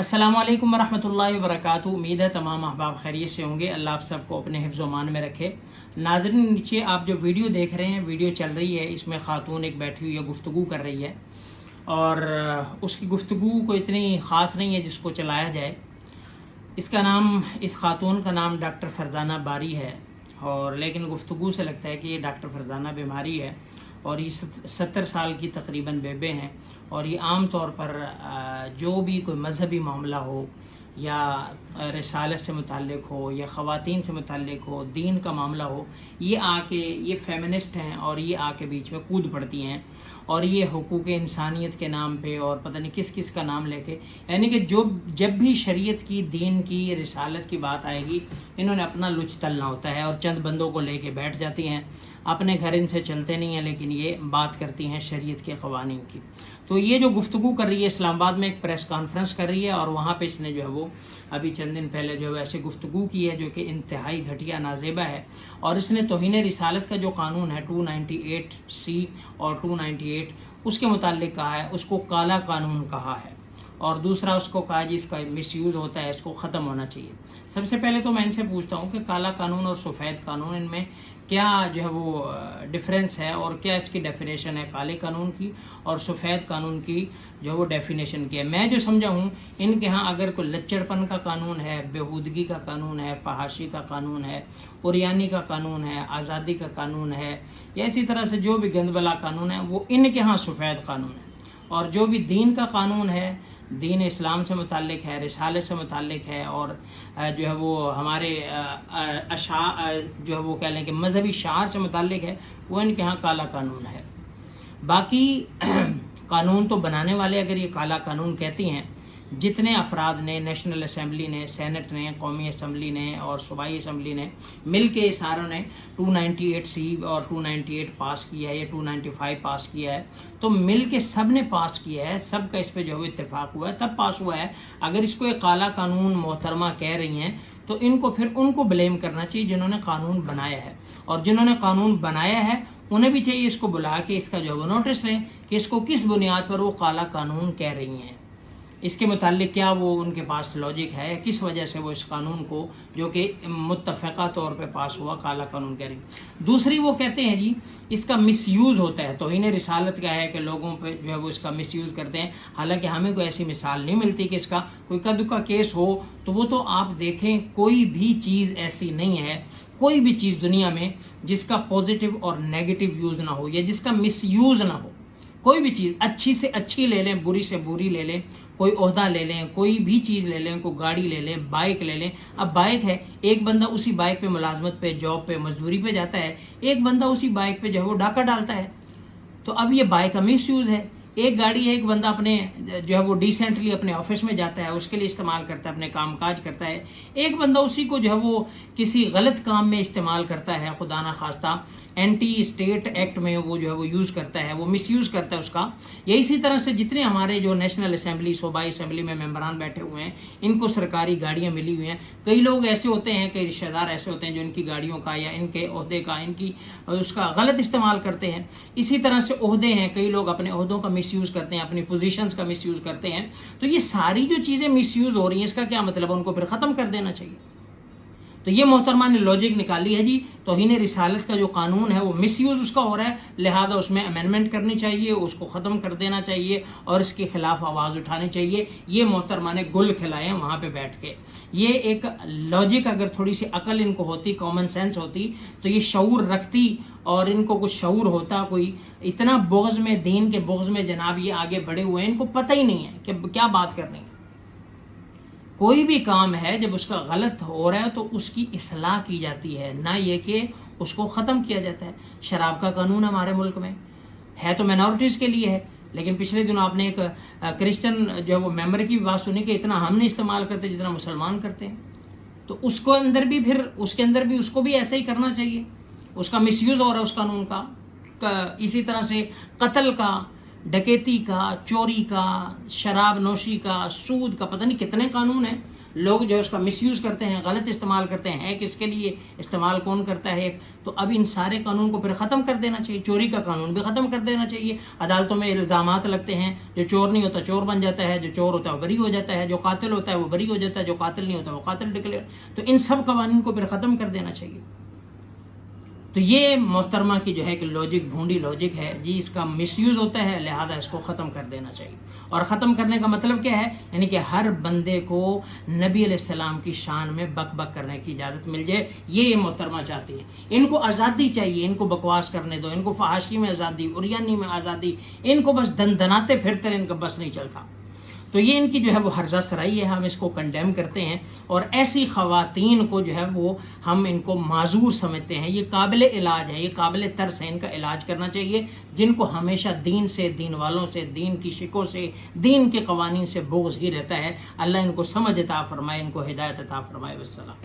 अस्सलामु अलैकुम वरहमतुल्लाहि वबरकातुहू। उम्मीद है तमाम अहबाब खैरियत से होंगे। अल्लाह आप सबको अपने हिफ्ज़ व अमान में रखे। नाज़रीन, नीचे आप जो वीडियो देख रहे हैं, वीडियो चल रही है, इसमें ख़ातून एक बैठी हुई है, गुफ्तगू कर रही है और उसकी गुफ्तगू को इतनी ख़ास नहीं है जिसको चलाया जाए। इस ख़ातून का नाम डॉक्टर फरजाना बारी है और लेकिन गुफ्तगू से लगता है कि ये डॉक्टर फरजाना बीमारी है और ये 70 साल की तकरीबन बेबे हैं और ये आम तौर पर जो भी कोई मजहबी मामला हो या रिसालत से मुताल्लिक़ हो या ख़वातीन से मुताल्लिक़ हो, दीन का मामला हो, ये फेमिनिस्ट हैं और ये आके बीच में कूद पड़ती हैं और ये हुकूक इंसानियत के नाम पे और पता नहीं किस किस का नाम लेके, यानी कि जब भी शरीयत की, दीन की, रिसालत की बात आएगी, इन्होंने अपना लुच तलना होता है और चंद बंदों को लेके बैठ जाती हैं। अपने घर इनसे चलते नहीं हैं लेकिन ये बात करती हैं शरीयत के क़वानीन की। तो ये जो गुफ्तगू कर रही है, इस्लामाबाद में एक प्रेस कॉन्फ्रेंस कर रही है और वहाँ पे इसने जो है वो अभी चंद दिन पहले जो है ऐसे गुफ्तगू की है जो कि इंतहाई घटिया नाजेबा है। और इसने तौहीन रिसालत का जो कानून है 298C और 298 उसके मुताल्लिक़ कहा है, उसको काला कानून कहा है और दूसरा उसको कहा जी इसका मिसयूज़ होता है, इसको ख़त्म होना चाहिए। सबसे पहले तो मैं इनसे पूछता हूँ कि काला कानून और सफ़ेद कानून, इनमें क्या जो है वो डिफरेंस है और क्या इसकी डेफिनेशन है काले कानून की और सफ़ेद कानून की जो वो डेफिनेशन की है। मैं जो समझा हूँ, इनके यहाँ अगर कोई लच्चड़पन का कानून है, बेहूदगी का कानून है, फहाशी का कानून है, उरियानी का कानून है, आज़ादी का कानून है या इसी तरह से जो भी गंदबला कानून है वो इनके यहाँ सफ़ेद कानून है। और जो भी दीन का कानून है, दीन इस्लाम से मुताल्लिक़ है, रिसाले से मुताल्लिक़ है और जो है वो हमारे जो है वो कह लें कि मजहबी शार से मुताल्लिक़ है, वो इनके यहाँ काला कानून है। बाकी कानून तो बनाने वाले अगर ये काला कानून कहती हैं, जितने अफराद ने, नेशनल असम्बली ने, सेनेट ने, कौमी असम्बली ने और सूबाई असम्बली ने मिल के सारों ने 298C और 298 पास किया है या 295 पास किया है, तो मिल के सब ने पास किया है, सब का इस पे जो है इत्तेफाक हुआ है, तब पास हुआ है। अगर इसको एक काला कानून मोहतरमा कह रही हैं तो इनको फिर उनको ब्लेम करना चाहिए जिन्होंने कानून बनाया है, और जिन्होंने कानून बनाया है उन्हें भी चाहिए इसको बुला के इसका जो है वो नोटिस लें कि इसको किस बुनियाद पर वो काला कानून कह रही हैं, इसके मुताल्लिक़ क्या वो उनके पास लॉजिक है, किस वजह से वो इस कानून को जो कि मुत्तफ़क़ा तौर पे पास हुआ काला कानून कह रही। दूसरी वो कहते हैं जी इसका मिसयूज़ होता है, तौहीन रिसालत का है कि लोगों पे जो है वो इसका मिसयूज़ करते हैं। हालांकि हमें कोई ऐसी मिसाल नहीं मिलती कि इसका कोई कद्दू केस हो, तो वो तो आप देखें कोई भी चीज़ ऐसी नहीं है, कोई भी चीज़ दुनिया में जिसका पॉजिटिव और नेगेटिव यूज़ ना हो या जिसका मिसयूज़ ना हो। कोई भी चीज़ अच्छी से अच्छी ले लें, बुरी से बुरी ले लें, कोई ओहदा ले लें, कोई भी चीज़ ले लें, कोई गाड़ी ले लें, बाइक ले लें। अब बाइक है, एक बंदा उसी बाइक पे मुलाजमत पे, जॉब पे, मजदूरी पे जाता है, एक बंदा उसी बाइक पे जो है वो डाका डालता है, तो अब ये बाइक का मिसयूज़ है। एक गाड़ी है, एक बंदा अपने जो है वो डिसेंटली अपने ऑफिस में जाता है, उसके लिए इस्तेमाल करता है, अपने काम काज करता है। एक बंदा उसी को जो है वो किसी गलत काम में इस्तेमाल करता है, खुदा ना खास्ता एंटी स्टेट एक्ट में वो जो है वो यूज़ करता है, वो मिसयूज़ करता है उसका। या इसी तरह से जितने हमारे जो नेशनल असम्बली, सूबाई असम्बली में मेंबरान बैठे हुए हैं, इनको सरकारी गाड़ियाँ मिली हुई हैं। कई लोग ऐसे होते हैं, कई रिश्तेदार ऐसे होते हैं जो इनकी गाड़ियों का या इनके ओहदे का, इनकी उसका गलत इस्तेमाल करते हैं। इसी तरह से ओहदे हैं, कई लोग अपने ओहदों का मिसयूज़ करते हैं, अपनी पोजीशंस का मिसयूज़ करते हैं। तो ये सारी जो चीज़ें मिसयूज़ हो रही हैं, इसका क्या मतलब है? उनको फिर ख़त्म कर देना चाहिए। तो ये मोहतरमा ने लॉजिक निकाली है जी, तौहीन रिसालत का जो कानून है वो मिसयूज़ उसका हो रहा है, लिहाजा उसमें अमेंडमेंट करनी चाहिए, उसको ख़त्म कर देना चाहिए और इसके ख़िलाफ़ आवाज़ उठानी चाहिए। ये मोहतरमा ने गुल खिलाए हैं वहाँ पे बैठ के। ये एक लॉजिक, अगर थोड़ी सी अकल इनको होती, कॉमन सेंस होती, तो ये शऊर रखती और इनको कुछ शऊर होता। कोई इतना बुग़्ज़ में, दीन के बुग़्ज़ में जनाब ये आगे बढ़े हुए हैं, इनको पता ही नहीं है कि क्या बात कर रहे हैं। कोई भी काम है जब उसका गलत हो रहा है तो उसकी इस्लाह की जाती है, ना ये कि उसको ख़त्म किया जाता है। शराब का कानून हमारे मुल्क में है तो माइनॉरिटीज़ के लिए है, लेकिन पिछले दिनों आपने एक क्रिश्चियन जो है वो मेंबर की बात सुनी कि इतना हम नहीं इस्तेमाल करते जितना मुसलमान करते हैं, तो उसको अंदर भी फिर उसके अंदर भी उसको भी ऐसा ही करना चाहिए। उसका मिसयूज़ हो रहा है उस कानून का। इसी तरह से कत्ल का, ڈکیتی کا، چوری کا، شراب نوشی کا، سود کا، پتہ نہیں کتنے قانون ہیں. لوگ جو ہے اس کا مس یوز کرتے ہیں، غلط استعمال کرتے ہیں کس کے لیے، استعمال کون کرتا ہے. تو اب ان سارے قانون کو پھر ختم کر دینا چاہیے. چوری کا قانون بھی ختم کر دینا چاہیے. عدالتوں میں الزامات لگتے ہیں، جو چور نہیں ہوتا چور بن جاتا ہے، جو چور ہوتا ہے وہ بری ہو جاتا ہے، جو قاتل ہوتا ہے وہ بری ہو جاتا ہے، جو قاتل نہیں ہوتا وہ قاتل ڈکلیئر. تو ان سب قوانین کو پھر ختم کر دینا چاہیے. تو یہ محترمہ کی جو ہے کہ لاجک بھونڈی لاجک ہے جی، اس کا مس یوز ہوتا ہے، لہذا اس کو ختم کر دینا چاہیے. اور ختم کرنے کا مطلب کیا ہے؟ یعنی کہ ہر بندے کو نبی علیہ السلام کی شان میں بک بک کرنے کی اجازت مل جائے. یہ محترمہ چاہتی ہے. ان کو آزادی چاہیے، ان کو بکواس کرنے دو، ان کو فحاشی میں آزادی، عریانی میں آزادی، ان کو بس دندناتے پھرتے رہے، ان کا بس نہیں چلتا. تو یہ ان کی جو ہے وہ ہرزہ سرائی ہے، ہم اس کو کنڈیم کرتے ہیں. اور ایسی خواتین کو جو ہے وہ ہم ان کو معذور سمجھتے ہیں. یہ قابل علاج ہے، یہ قابل ترس ہے، ان کا علاج کرنا چاہیے. جن کو ہمیشہ دین سے، دین والوں سے، دین کی شکوں سے، دین کے قوانین سے بغض ہی رہتا ہے. اللہ ان کو سمجھ عطا فرمائے، ان کو ہدایت عطا فرمائے. والسلام.